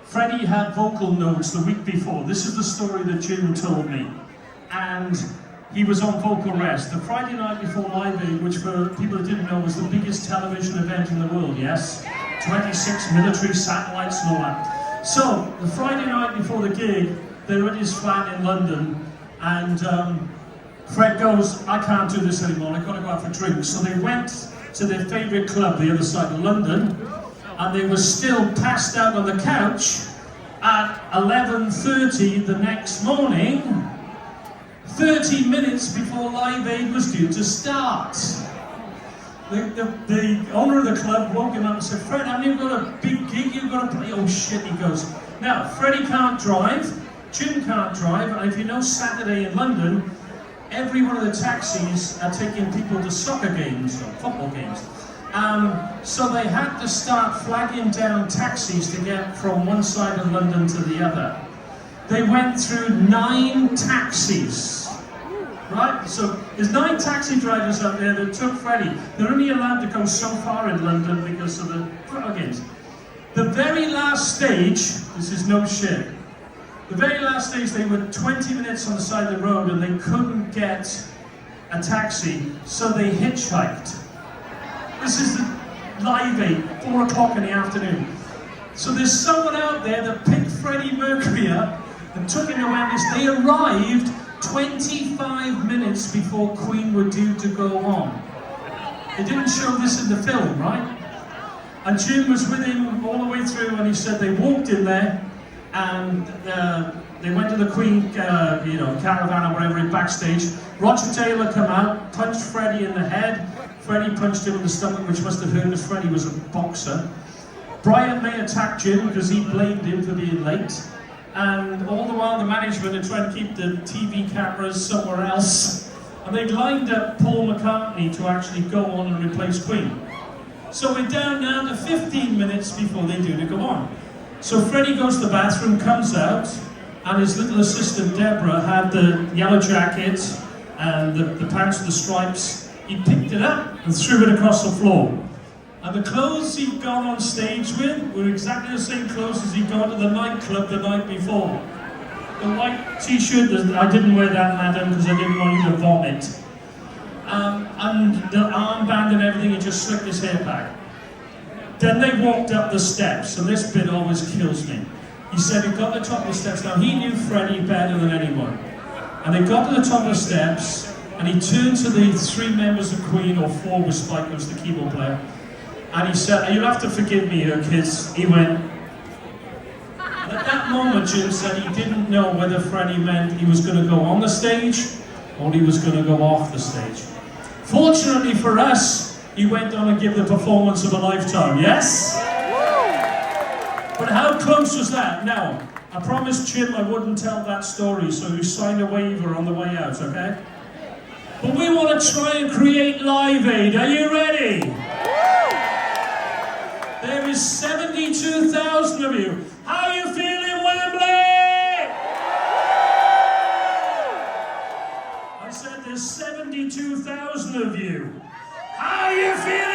Freddie had vocal notes the week before. This is the story that Jim told me. And he was on vocal rest. The Friday night before Live Aid, which for people that didn't know was the biggest television event in the world, yes? 26 military satellites and all that. So, the Friday night before the gig, they were at his flat in London, and Fred goes, I can't do this anymore, I've got to go out for drinks. So they went to their favourite club the other side of London, and they were still passed out on the couch at 11:30 the next morning, 30 minutes before Live Aid was due to start. The owner of the club woke him up and said, Fred, haven't you got a big gig you've got to play? Oh shit, he goes. Now, Freddie can't drive, Jim can't drive, and if you know Saturday in London, every one of the taxis are taking people to soccer games or football games. So they had to start flagging down taxis to get from one side of London to the other. They went through 9 taxis, right? So there's 9 taxi drivers out there that took Freddie. They're only allowed to go so far in London because of the football games. The very last stage, this is no shit, the very last stage they were 20 minutes on the side of the road and they couldn't get a taxi, so they hitchhiked. This is the Live Aid, 4 o'clock in the afternoon. So there's someone out there that picked Freddie Mercury up and took him to Wembly. They arrived 25 minutes before Queen were due to go on. They didn't show this in the film, right? And Jim was with him all the way through, and he said they walked in there and they went to the Queen caravan or whatever backstage. Roger Taylor came out, punched Freddie in the head. Freddie punched him in the stomach, which must have hurt because Freddie was a boxer. Brian May attacked Jim because he blamed him for being late. And all the while the management had tried to keep the TV cameras somewhere else. And they'd lined up Paul McCartney to actually go on and replace Queen. So we're down now to 15 minutes before they do to go on. So Freddie goes to the bathroom, comes out, and his little assistant Deborah had the yellow jacket and the pants with the stripes. He picked it up and threw it across the floor. And the clothes he'd gone on stage with were exactly the same clothes as he'd gone to the nightclub the night before. The white t-shirt, I didn't wear that, madam, because I didn't want you to vomit. And the armband and everything, he just slicked his hair back. Then they walked up the steps, and this bit always kills me. He said he got to the top of the steps. Now, he knew Freddie better than anyone. And they got to the top of the steps, and he turned to the 3 members of Queen, or 4 with Spike, who was the keyboard player, and he said, you'll have to forgive me here, kids. He went, and at that moment, Jim said he didn't know whether Freddie meant he was going to go on the stage, or he was going to go off the stage. Fortunately for us, he went on and gave the performance of a lifetime, yes? But how close was that? Now, I promised Jim I wouldn't tell that story, so he signed a waiver on the way out, okay? But we want to try and create Live Aid. Are you ready? There is 72,000 of you. How you feeling, Wembly? I said there's 72,000 of you. How you feeling?